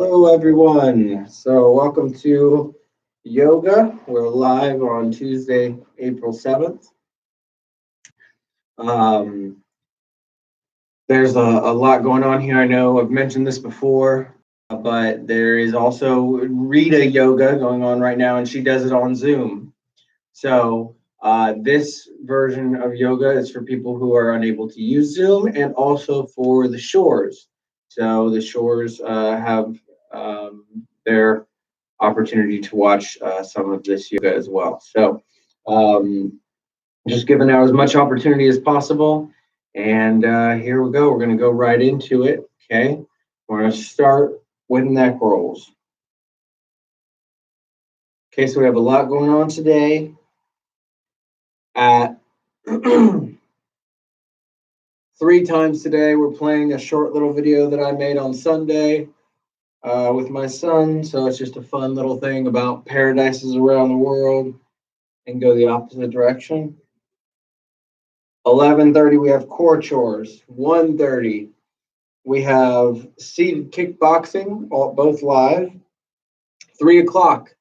Hello, everyone. So, welcome to yoga. We're live on Tuesday, April 7th. Um, there's a lot going on here. I know I've mentioned this before, but there is also Rita Yoga going on right now, and she does it on Zoom. So, this version of yoga is for people who are unable to use Zoom and also for the shores. So, the shores have their opportunity to watch some of this yoga as well. So um, just giving out as much opportunity as possible. And here we go. We're going to go right into it. Okay. We're going to start with neck rolls. Okay. So we have a lot going on today. At 3 times today, we're playing a short little video that I made on Sunday with my son. So it's just a fun little thing about paradises around the world and go the opposite direction. 11:30 we have core chores. 1:30 we have seated kickboxing, both live. 3 o'clock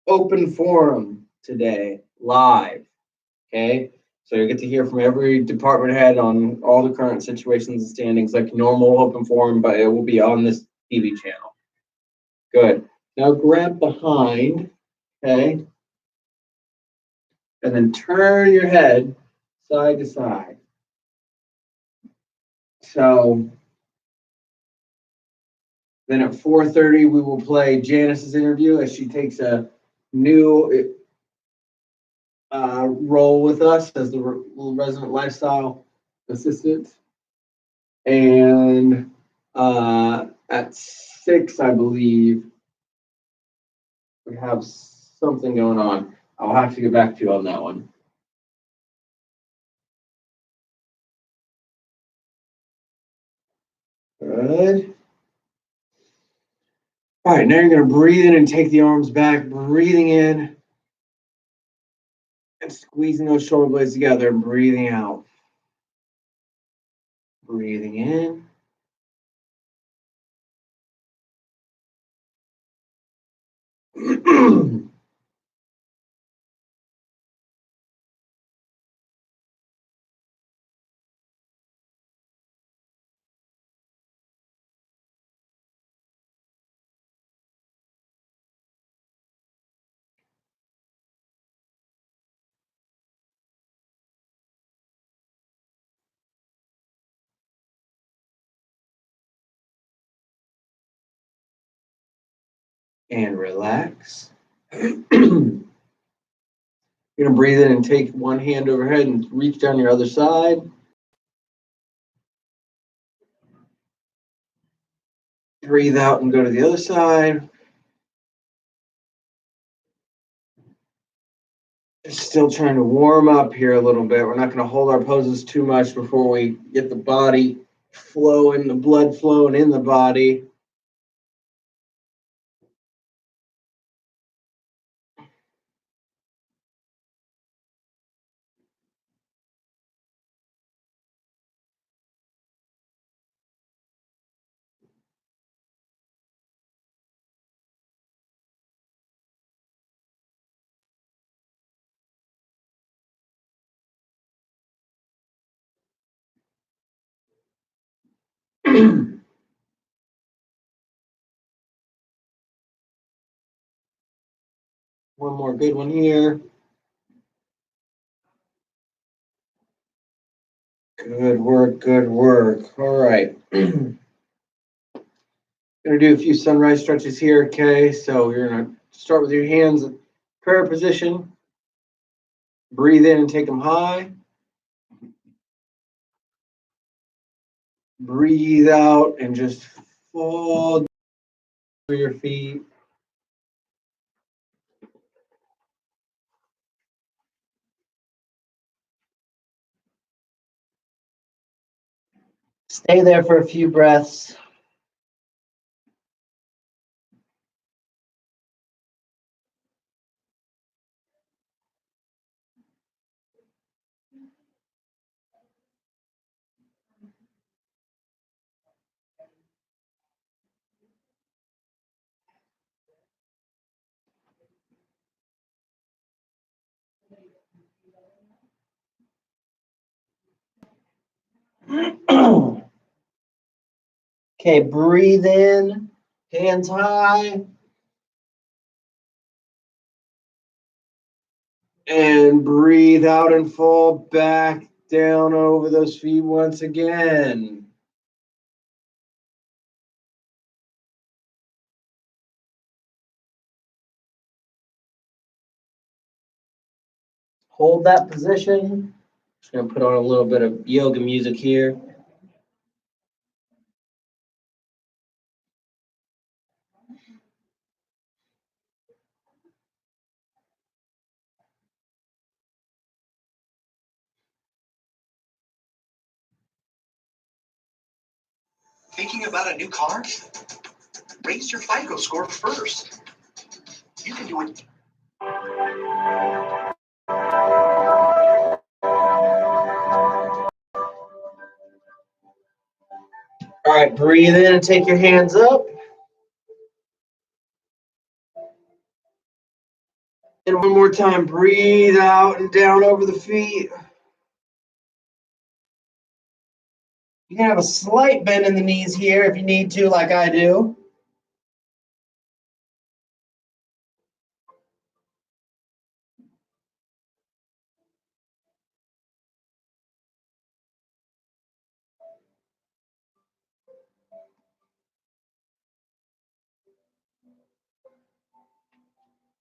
open forum today, live. Okay, so you get to hear from every department head on all the current situations and standings, like normal open forum, but it will be on this TV channel. Good. Now grab behind, okay, and then turn your head side to side. So then at 4:30, we will play Janice's interview as she takes a new role with us as the resident lifestyle assistant. And at 6, I believe, we have something going on. I'll have to get back to you on that one. Good. All right, now you're going to breathe in and take the arms back, breathing in and squeezing those shoulder blades together and breathing out. Breathing in. And relax. You're going to breathe in and take one hand overhead and reach down your other side. Breathe out and go to the other side. Still trying to warm up here a little bit. We're not going to hold our poses too much before we get the body flowing, the blood flowing in the body. One more good one here. Good work, good work. All right. Gonna do a few sunrise stretches here, okay? So you're gonna start with your hands in prayer position. Breathe in and take them high. Breathe out and just fall through your feet. Stay there for a few breaths. Okay, breathe in, hands high. And breathe out and fall back down over those feet once again. Hold that position. Just going to put on a little bit of yoga music here. Thinking about a new car? Raise your FICO score first. You can do it. All right, breathe in and take your hands up. And one more time, breathe out and down over the feet. You can have a slight bend in the knees here if you need to, like I do.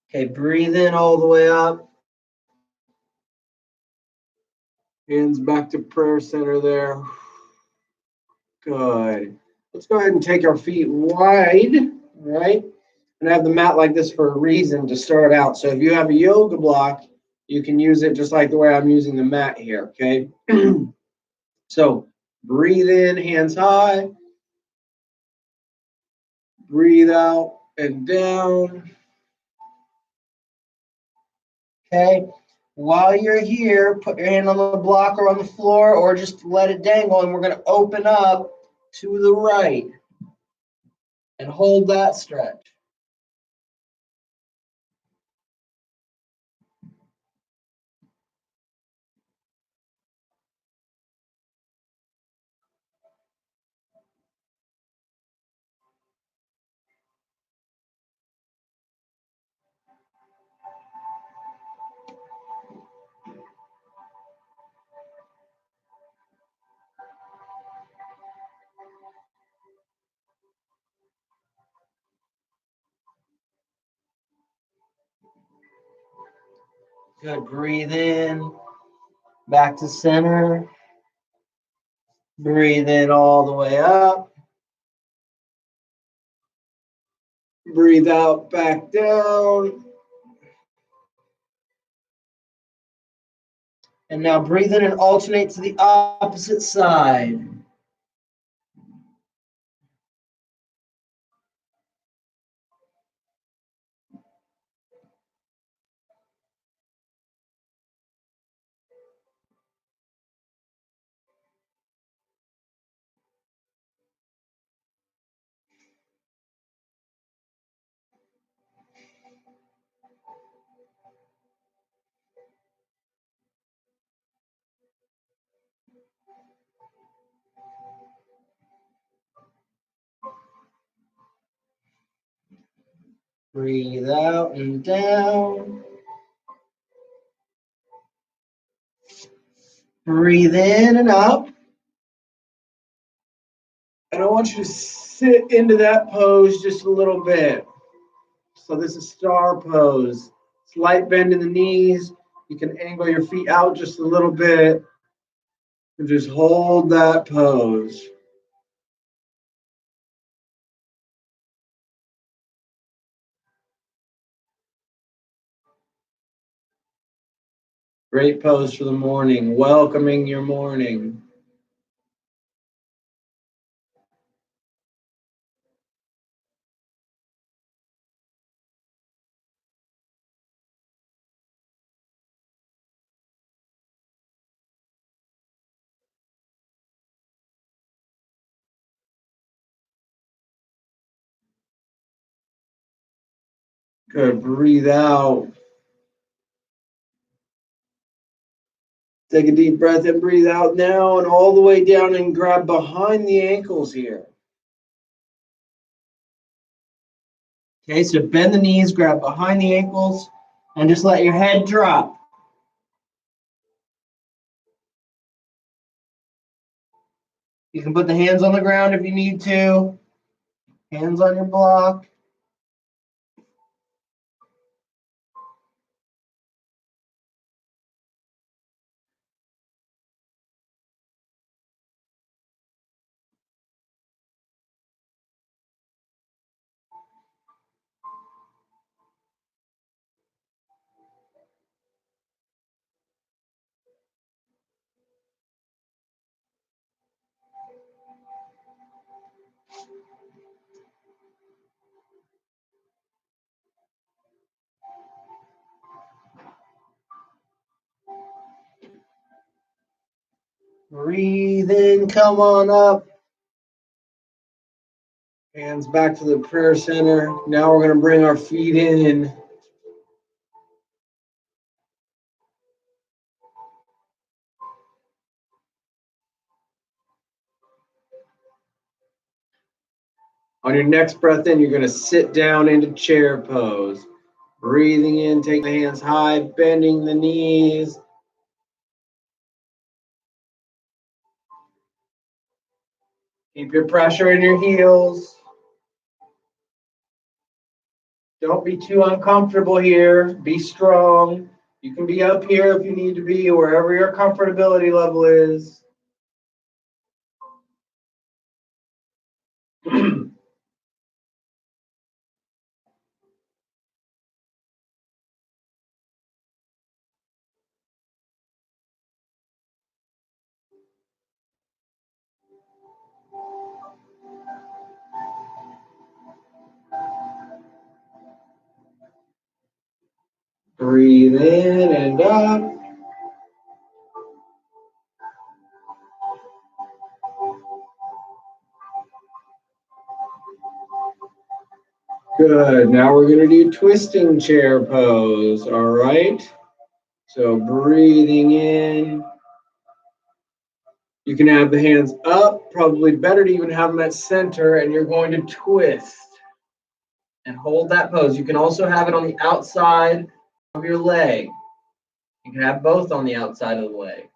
Okay, breathe in all the way up. Hands back to prayer center there. Good. Let's go ahead and take our feet wide, right? And have the mat like this for a reason to start out. So if you have a yoga block, you can use it just like the way I'm using the mat here, okay? So breathe in, hands high. Breathe out and down. Okay. While you're here, put your hand on the block or on the floor or just let it dangle. And we're going to open up to the right and hold that stretch. Good. Breathe in, back to center. Breathe in all the way up. Breathe out, back down. And now breathe in and alternate to the opposite side. Breathe out and down. Breathe in and up. And I want you to sit into that pose just a little bit. So this is star pose. Slight bend in the knees. You can angle your feet out just a little bit. And just hold that pose. Great pose for the morning, welcoming your morning. Good, breathe out. Take a deep breath and breathe out now, and all the way down and grab behind the ankles here. Okay, so bend the knees, grab behind the ankles, and just let your head drop. You can put the hands on the ground if you need to. Hands on your block. Breathe in, come on up. Hands back to the prayer center. Now we're going to bring our feet in. On your next breath in, you're going to sit down into chair pose. Breathing in, take the hands high, bending the knees. Keep your pressure in your heels. Don't be too uncomfortable here. Be strong. You can be up here if you need to be, wherever your comfortability level is. Breathe in and up. Good. Now we're going to do twisting chair pose. All right. So breathing in. You can have the hands up. Probably better to even have them at center. And you're going to twist and hold that pose. You can also have it on the outside of your leg. You can have both on the outside of the leg.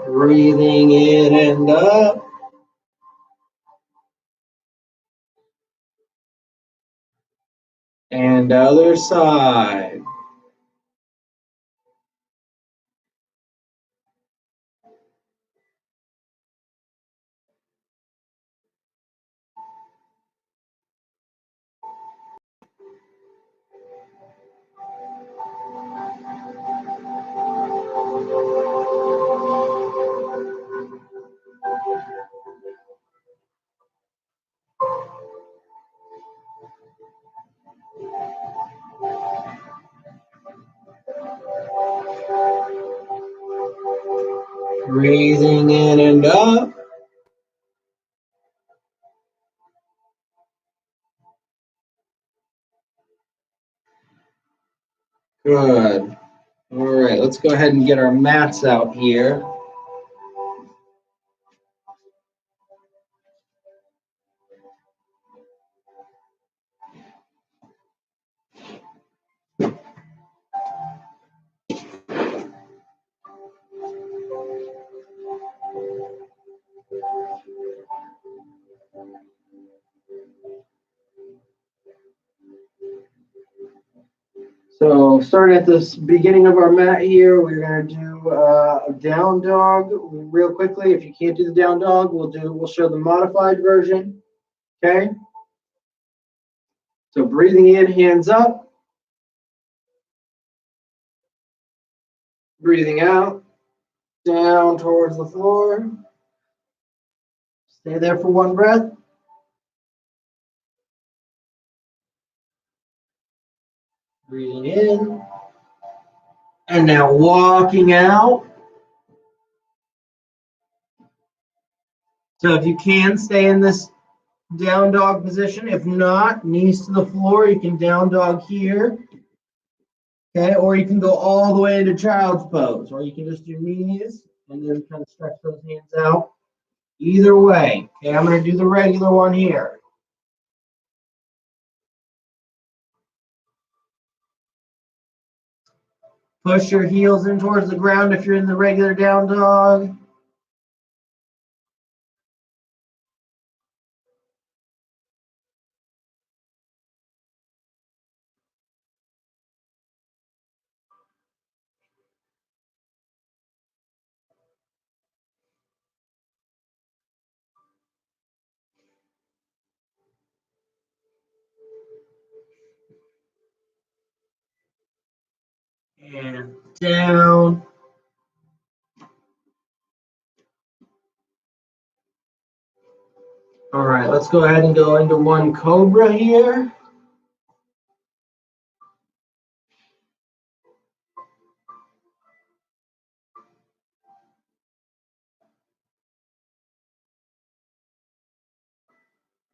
Breathing in and up. And other side. Breathing in and up. Good. All right, let's go ahead and get our mats out here. So starting at the beginning of our mat here, we're going to do a down dog real quickly. If you can't do the down dog, we'll show the modified version. Okay. So breathing in, hands up. Breathing out. down towards the floor. Stay there for one breath. Breathing in. And now walking out. So if you can, stay in this down dog position. If not, knees to the floor, you can down dog here. Okay, or you can go all the way into child's pose, or you can just do knees and then kind of stretch those hands out. Either way. Okay, I'm going to do the regular one here. Push your heels in towards the ground if you're in the regular down dog. And down. All right, let's go ahead and go into one cobra here.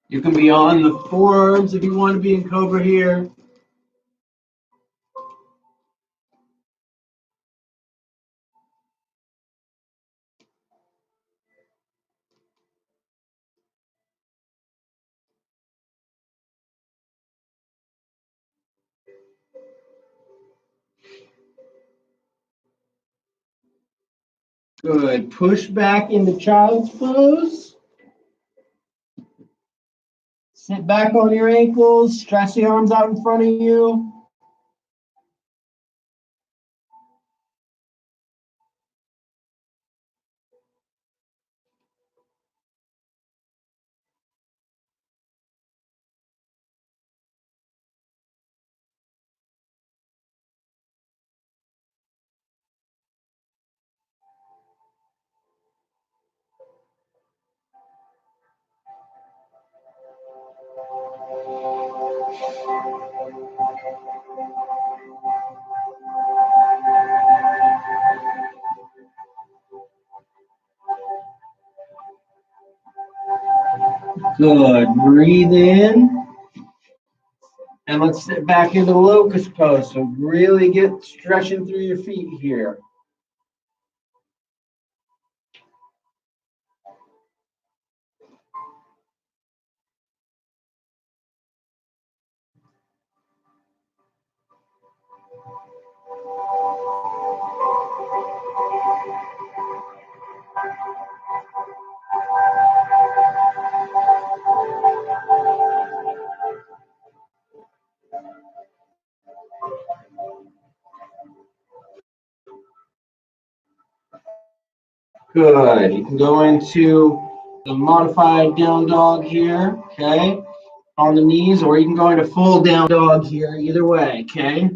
You can be on the forearms if you want to be in cobra here. Good. Push back into child's pose. Sit back on your ankles. Stretch the arms out in front of you. Good. Breathe in. And let's sit back into the locust pose. So really get stretching through your feet here. Good. You can go into the modified down dog here, okay, on the knees, or you can go into full down dog here, either way, okay?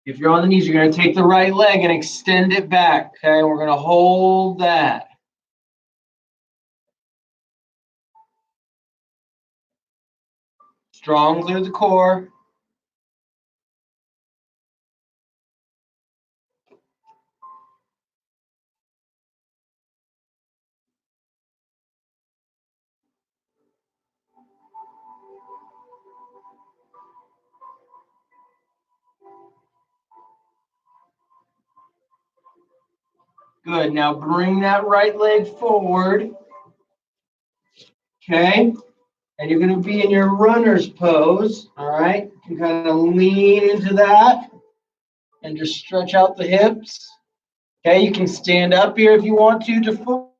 If you're on the knees, you're going to take the right leg and extend it back, okay? We're going to hold that. Strong through the core. Good. Now bring that right leg forward. Okay. And you're going to be in your runner's pose. All right. You can kind of lean into that and just stretch out the hips. Okay. You can stand up here if you want to full.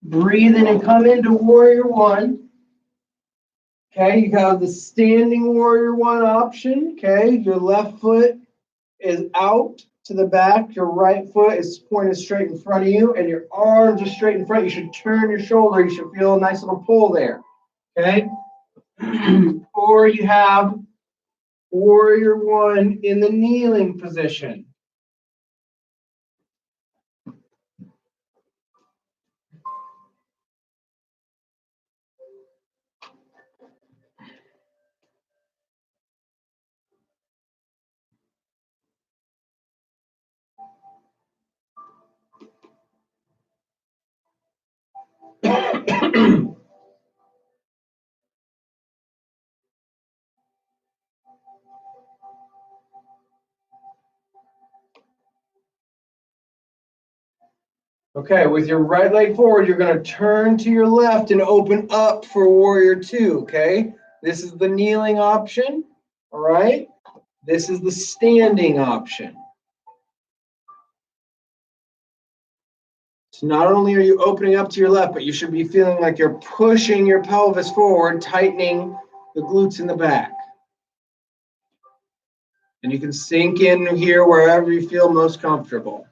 Breathe in and come into warrior one. Okay, you have the standing warrior one option. Okay, your left foot is out to the back, your right foot is pointed straight in front of you, and your arms are straight in front. You should turn your shoulder, you should feel a nice little pull there. Okay. Or you have warrior one in the kneeling position. Okay, with your right leg forward, you're going to turn to your left and open up for warrior two. Okay, this is the kneeling option. All right, this is the standing option. So not only are you opening up to your left, but you should be feeling like you're pushing your pelvis forward, tightening the glutes in the back. And you can sink in here wherever you feel most comfortable.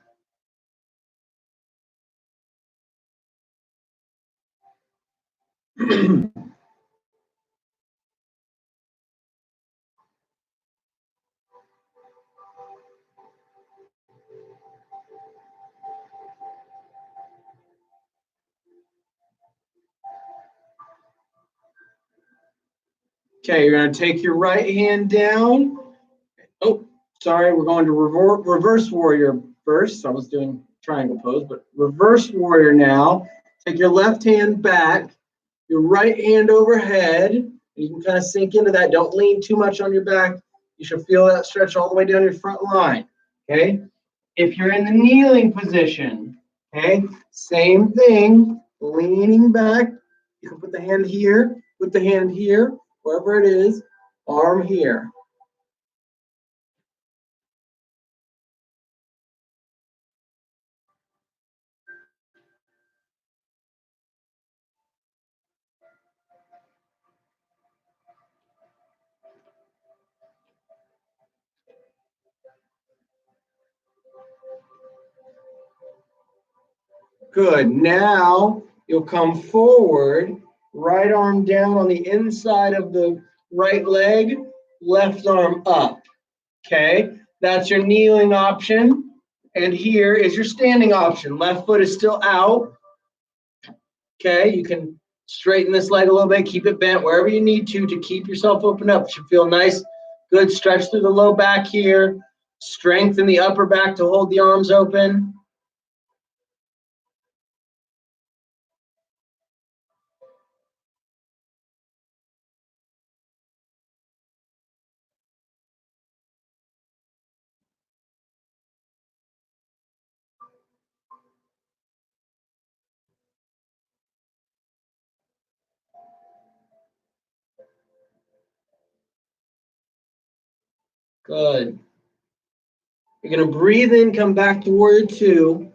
Okay, you're going to take your right hand down. Oh, sorry, we're going to reverse warrior first. I was doing triangle pose, but reverse warrior now. Take your left hand back, your right hand overhead. You can kind of sink into that. Don't lean too much on your back. You should feel that stretch all the way down your front line. Okay. If you're in the kneeling position, okay, same thing, leaning back. You can put the hand here, wherever it is, arm here. Good. Now you'll come forward, right arm down on the inside of the right leg, left arm up. Okay, that's your kneeling option. And here is your standing option. Left foot is still out. Okay, you can straighten this leg a little bit, keep it bent wherever you need to keep yourself open up. It should feel nice, good stretch through the low back here. Strengthen the upper back to hold the arms open. Good. You're going to breathe in, come back to warrior two,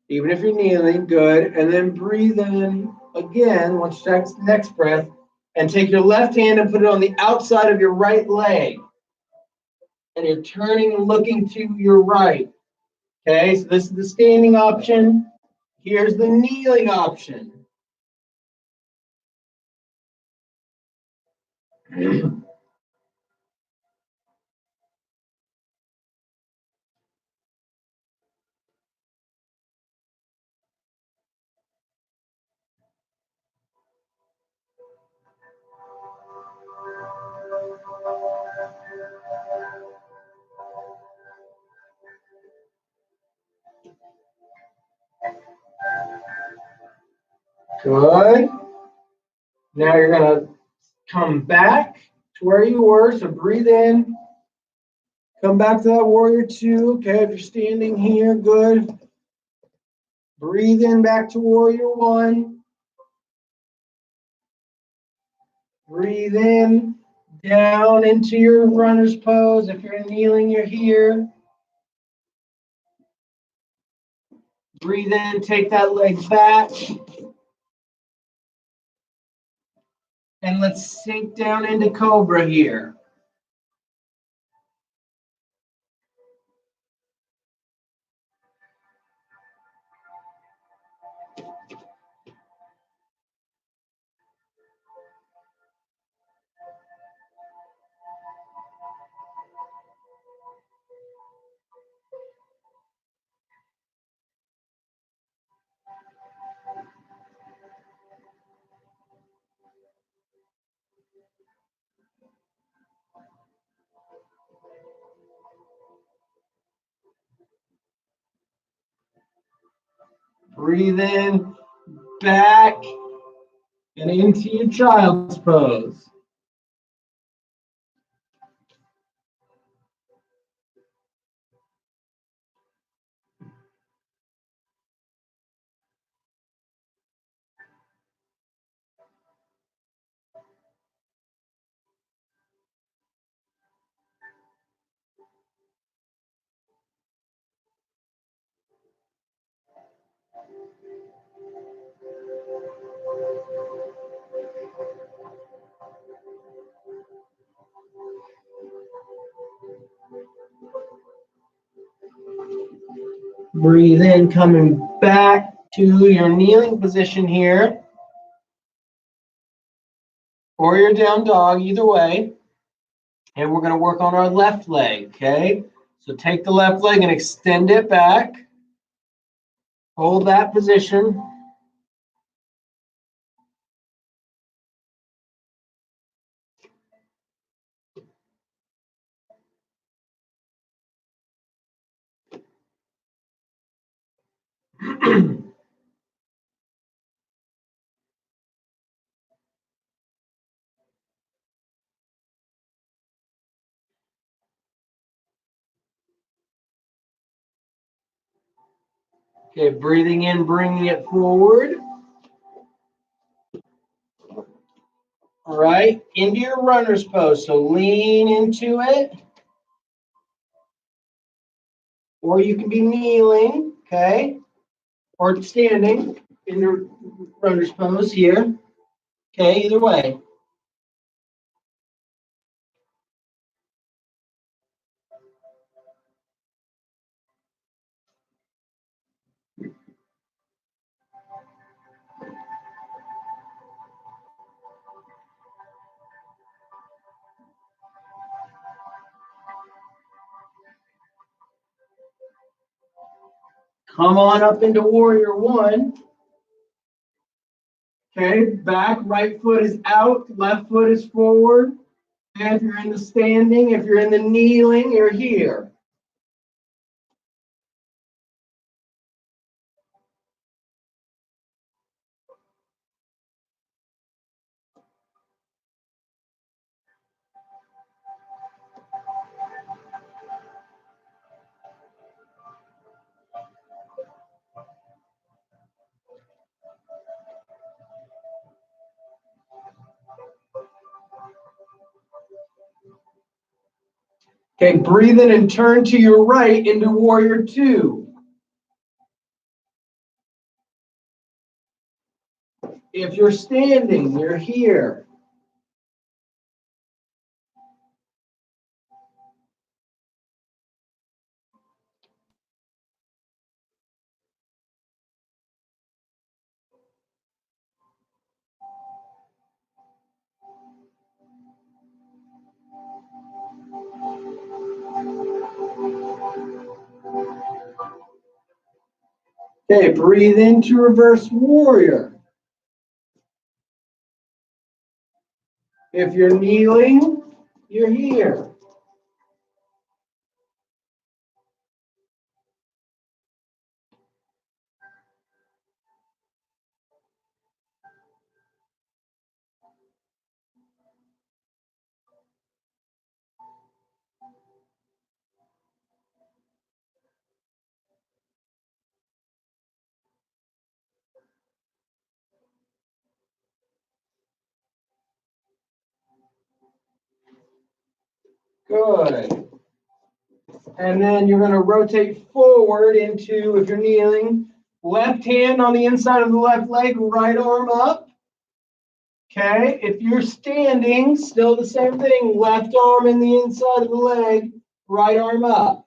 even if you're kneeling. Good. And then breathe in again, once you take the next breath, and take your left hand and put it on the outside of your right leg. And you're turning and looking to your right. Okay, so this is the standing option. Here's the kneeling option. Good. Now you're going to come back to where you were. So breathe in. Come back to that warrior two. Okay, if you're standing here, good. Breathe in back to warrior one. Breathe in down into your runner's pose. If you're kneeling, you're here. Breathe in, take that leg back. And let's sink down into Cobra here. Breathe in, back, and into your child's pose. Breathe in, coming back to your kneeling position here, or your down dog, either way. And we're going to work on our left leg, okay? So take the left leg and extend it back. Hold that position. Okay, breathing in, bringing it forward. All right, into your runner's pose. So lean into it. Or you can be kneeling, okay? Or standing in your runner's pose here. Okay, either way. Come on up into warrior one. Okay, back, right foot is out, left foot is forward. And if you're in the standing, if you're in the kneeling, you're here. Okay, breathe in and turn to your right into warrior two. If you're standing, you're here. Okay, breathe into reverse warrior. If you're kneeling, you're here. Good. And then you're going to rotate forward into, if you're kneeling, left hand on the inside of the left leg, right arm up. Okay, if you're standing, still the same thing. Left arm in the inside of the leg, right arm up.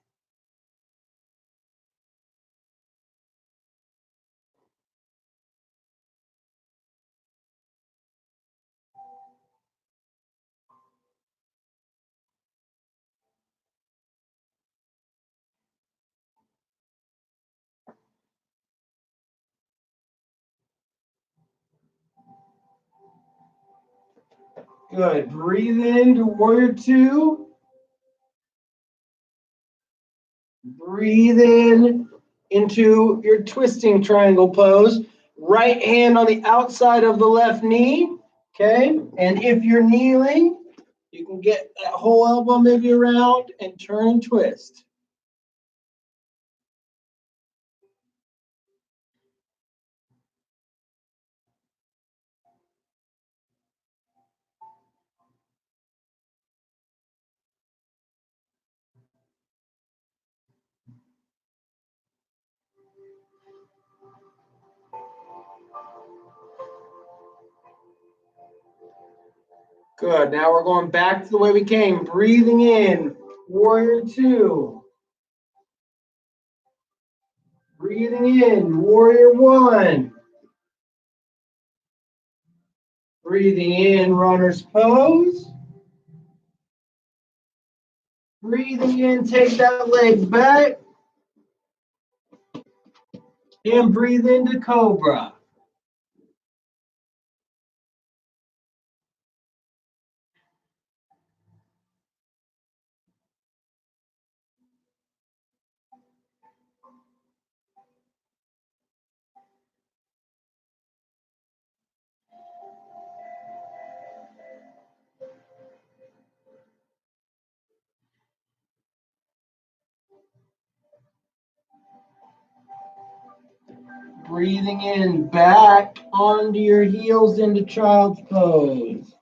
Good. Breathe into warrior two. Breathe in into your twisting triangle pose. Right hand on the outside of the left knee. Okay. And if you're kneeling, you can get that whole elbow maybe around and turn and twist. Good. Now we're going back to the way we came. Breathing in, warrior two. Breathing in, warrior one. Breathing in, runner's pose. Breathing in, take that leg back. And breathe into cobra. Breathing in, back onto your heels into child's pose.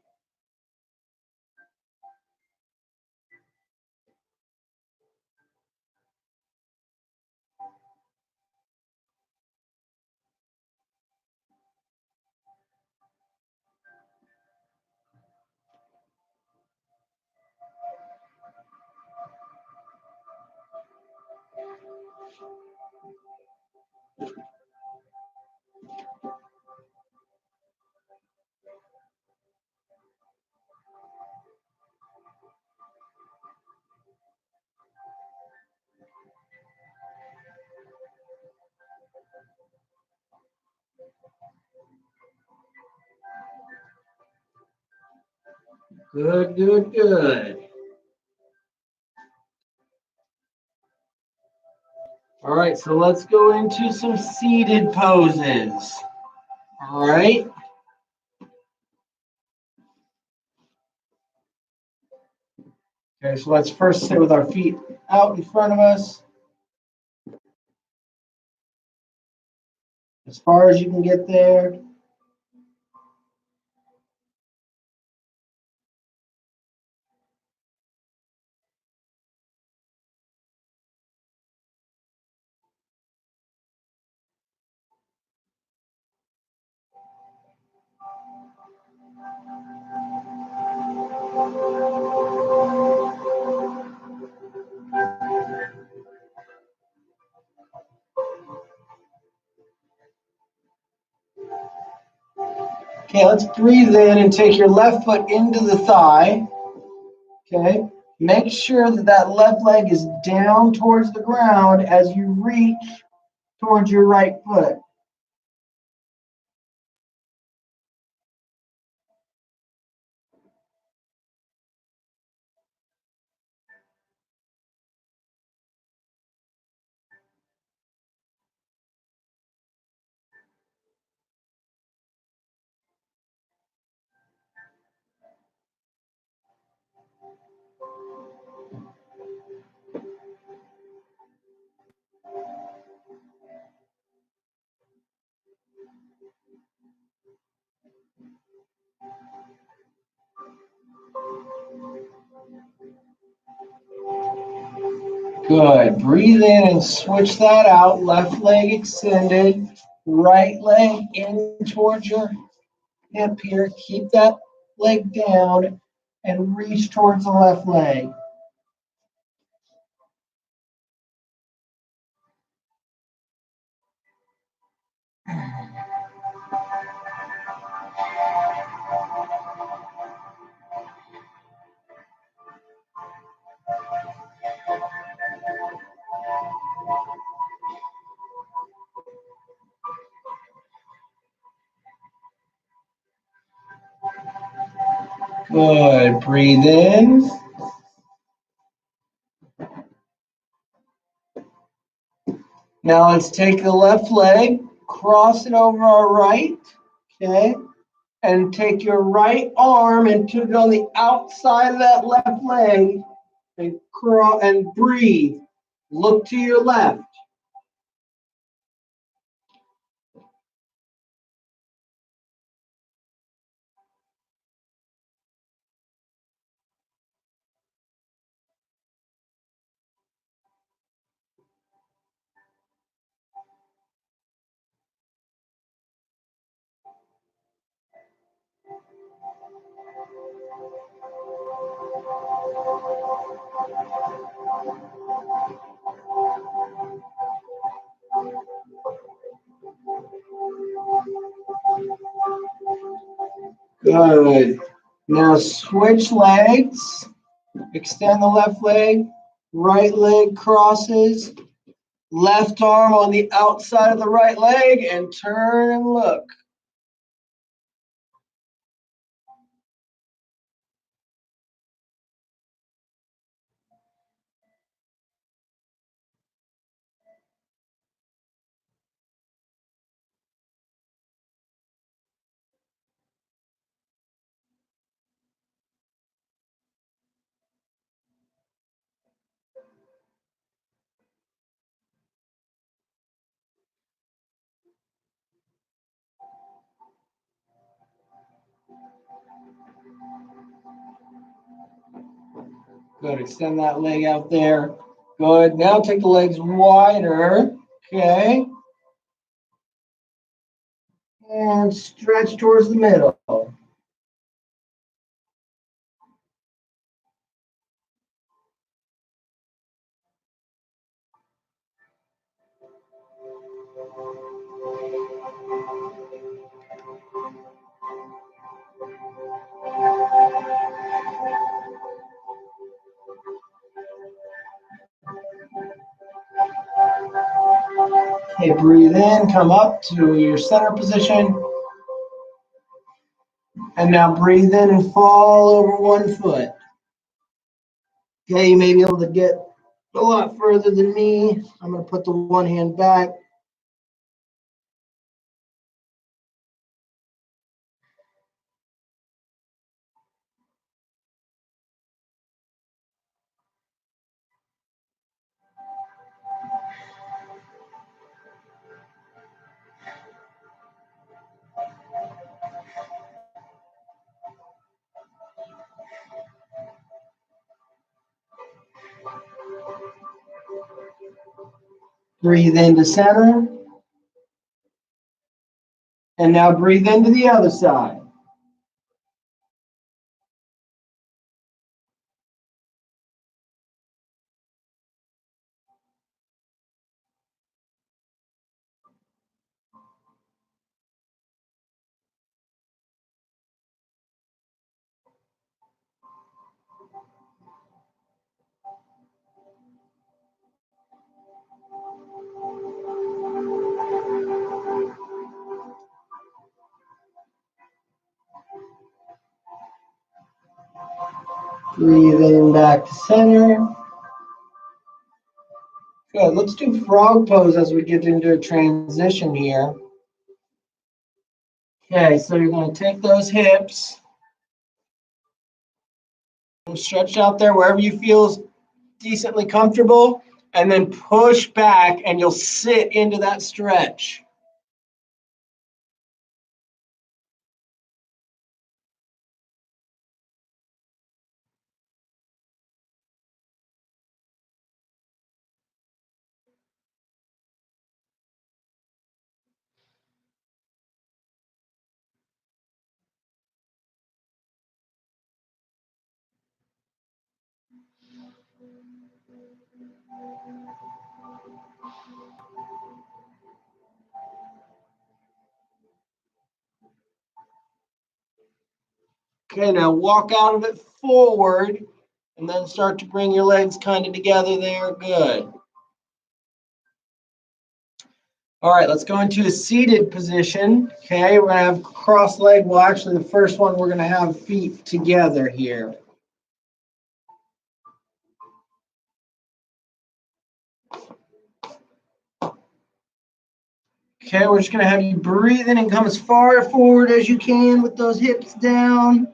Good, good, good. All right, so let's go into some seated poses. All right. Okay, so let's first sit with our feet out in front of us. As far as you can get there. Okay, let's breathe in and take your left foot into the thigh. Okay, make sure that that left leg is down towards the ground as you reach towards your right foot. Good. Breathe in and switch that out. Left leg extended, right leg in towards your hip here. Keep that leg down and reach towards the left leg. Good. Breathe in. Now let's take the left leg, cross it over our right, okay? And take your right arm and put it on the outside of that left leg and breathe. Look to your left. Good. Now switch legs. Extend the left leg. Right leg crosses. Left arm on the outside of the right leg and turn and look. Good. Extend that leg out there. Good. Now take the legs wider. Okay. And stretch towards the middle. Okay, breathe in, come up to your center position. And now breathe in and fall over one foot. Okay, you may be able to get a lot further than me. I'm going to put the one hand back. Breathe into center. And now breathe into the other side. Breathe in back to center. Good. Let's do frog pose as we get into a transition here. Okay, so you're going to take those hips, stretch out there wherever you feel is decently comfortable, and then push back and you'll sit into that stretch. Okay, now walk out of it forward and then start to bring your legs kind of together there. Good. All right, let's go into a seated position. Okay, we're gonna have cross leg. Well, actually, the first one, we're gonna have feet together here. Okay, we're just gonna have you breathe in and come as far forward as you can with those hips down.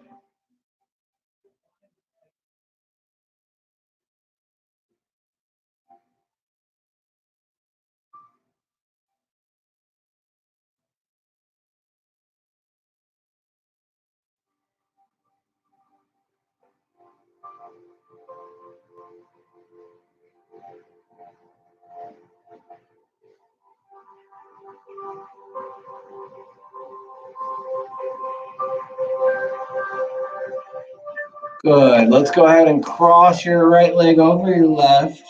Good. Let's go ahead and cross your right leg over your left.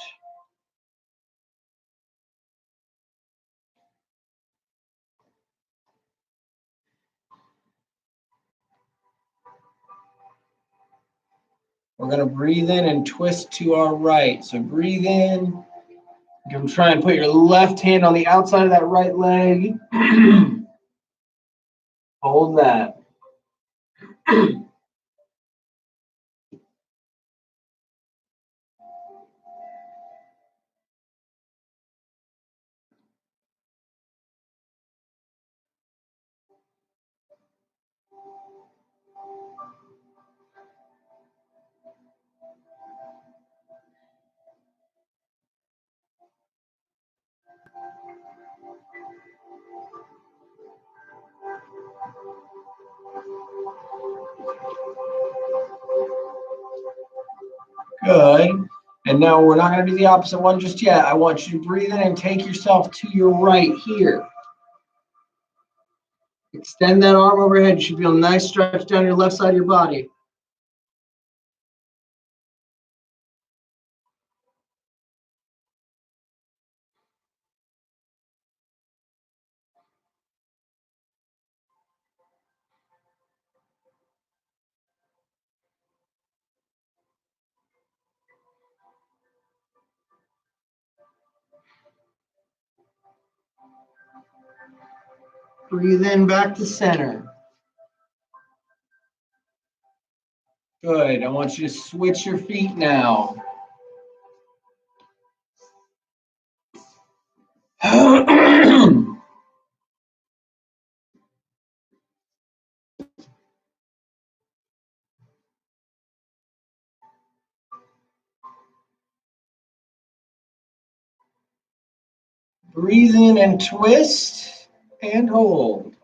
We're going to breathe in and twist to our right. So breathe in. You can try and put your left hand on the outside of that right leg. Hold that. Good. And now we're not going to do the opposite one just yet. I want you to breathe in and take yourself to your right here. Extend that arm overhead. You should feel a nice stretch down your left side of your body. Breathe in back to center. Good. I want you to switch your feet now. Breathe in and twist and hold.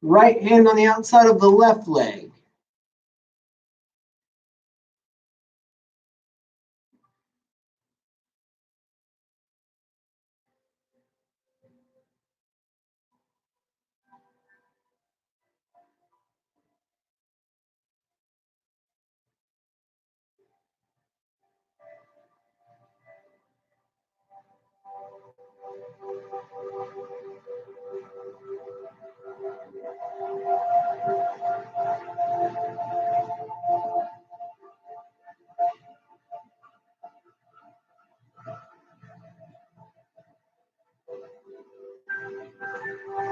Right hand on the outside of the left leg.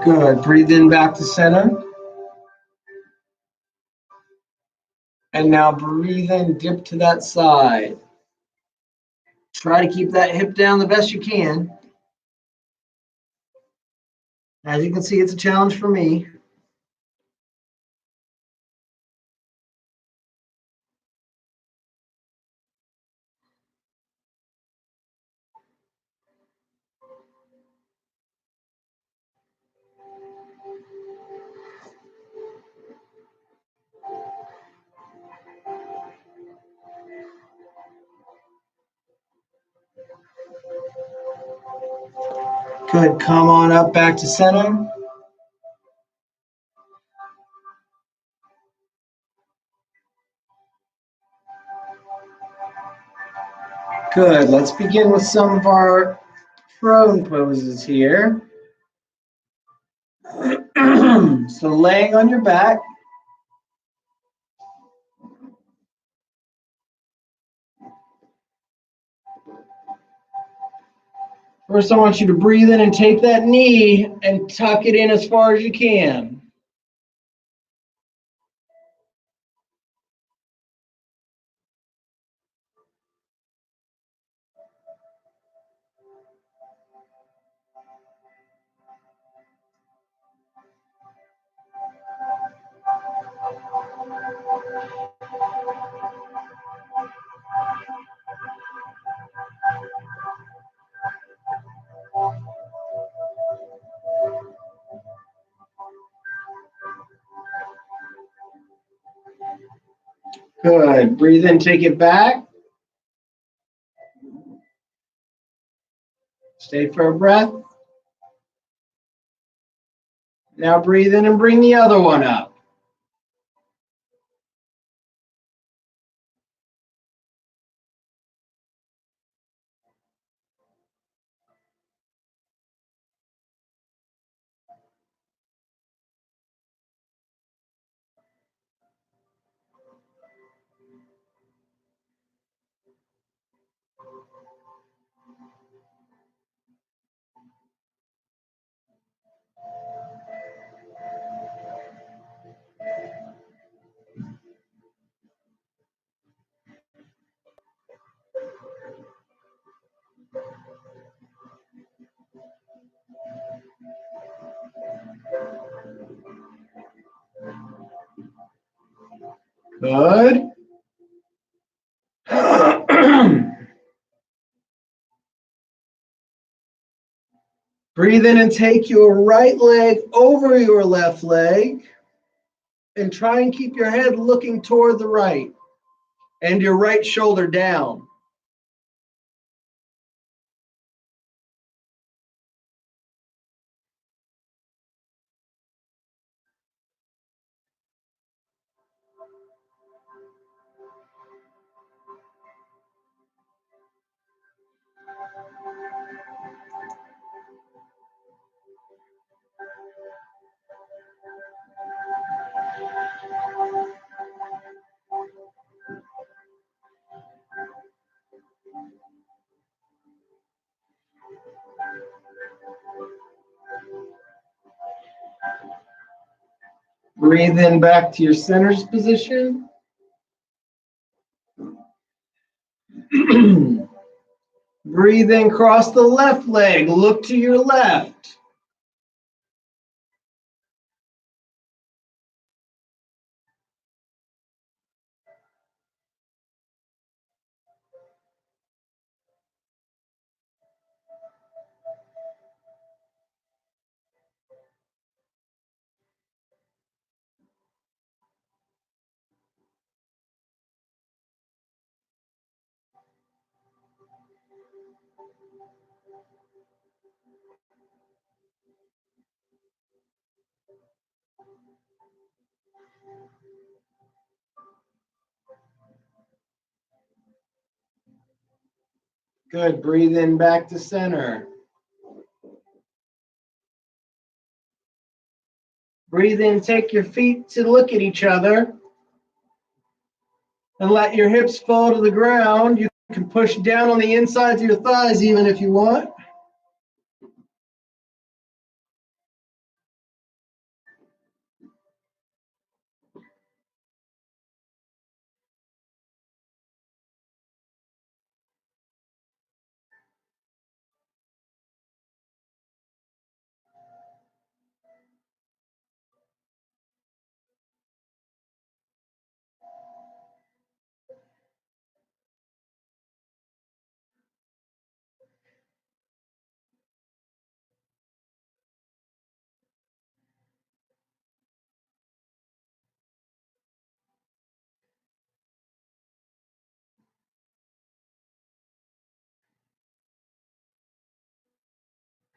Good. Breathe in back to center. And now breathe in, dip to that side. Try to keep that hip down the best you can. As you can see, it's a challenge for me. Good. Come on up back to center. Good. Let's begin with some of our prone poses here. So laying on your back. First, I want you to breathe in and take that knee and tuck it in as far as you can. Good. Breathe in, take it back. Stay for a breath. Now breathe in and bring the other one up. Good. Breathe in and take your right leg over your left leg and try and keep your head looking toward the right and your right shoulder down. Breathe in back to your center's position. Breathe in, cross the left leg, look to your left. Good. Breathe in back to center. Breathe in, take your feet to look at each other and let your hips fall to the ground. You can push down on the insides of your thighs even if you want.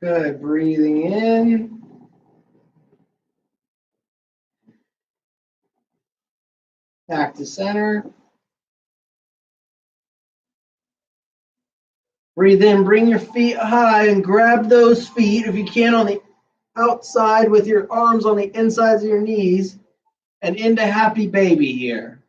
Good. Breathing in. Back to center. Breathe in, bring your feet high and grab those feet, if you can, on the outside with your arms on the insides of your knees and into happy baby here.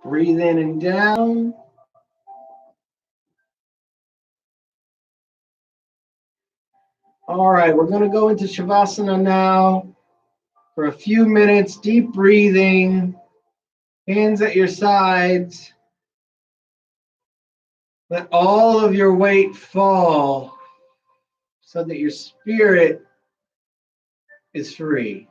Breathe in and down. All right, we're going to go into Shavasana now for a few minutes. Deep breathing, hands at your sides. Let all of your weight fall so that your spirit is free.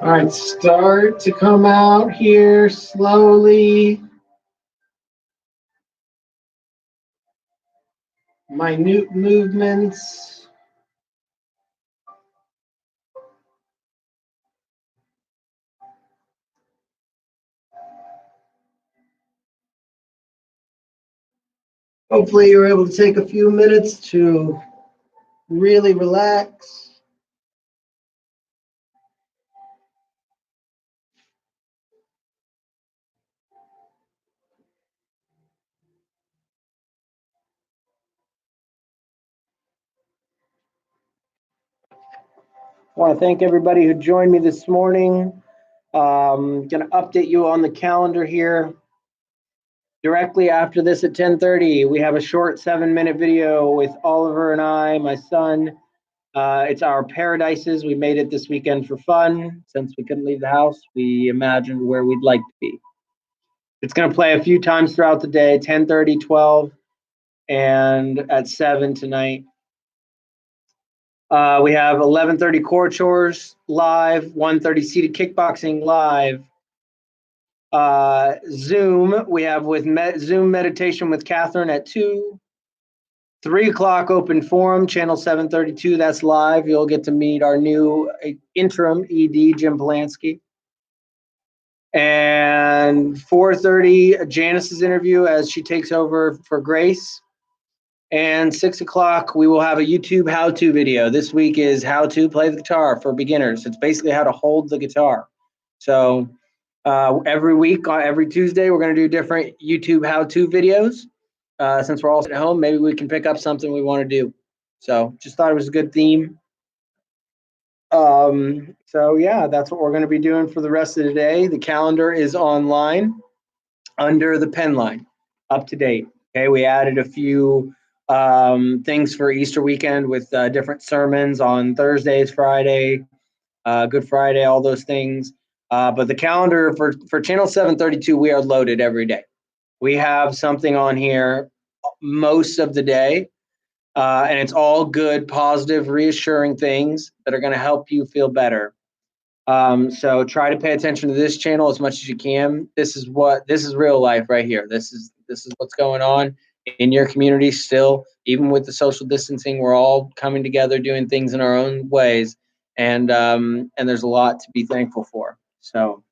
All right, start to come out here slowly. Minute movements. Hopefully you're able to take a few minutes to really relax. I want to thank everybody who joined me this morning. Going to update you on the calendar here. Directly after this at 10:30, we have a short 7-minute video with Oliver and I, my son. It's our Paradises. We made it this weekend for fun. Since we couldn't leave the house, we imagined where we'd like to be. It's going to play a few times throughout the day, 10:30, 12, and at 7 tonight. We have 11:30 core chores live, 1:30 seated kickboxing live. Zoom, we have with Zoom meditation with Catherine at 2. 3 o'clock open forum, channel 732, that's live. You'll get to meet our new interim ED, Jim Polanski. And 4:30, Janice's interview as she takes over for Grace. And 6 o'clock, we will have a YouTube how-to video. This week is how to play the guitar for beginners. It's basically how to hold the guitar. So every week, every Tuesday, we're going to do different YouTube how-to videos. Since we're all at home, maybe we can pick up something we want to do. So just thought it was a good theme. So yeah, that's what we're going to be doing for the rest of the day. The calendar is online under the pen line, up to date. Okay, we added a few things for Easter weekend with different sermons on Thursdays, Friday, Good Friday, all those things. But the calendar for channel 732, we are loaded every day. We have something on here most of the day, and it's all good, positive, reassuring things that are going to help you feel better. So try to pay attention to this channel as much as you can. This is real life right here. This is what's going on in your community still. Even with the social distancing, we're all coming together, doing things in our own ways, and there's a lot to be thankful for. So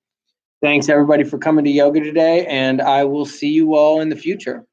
thanks everybody for coming to yoga today, and I will see you all in the future.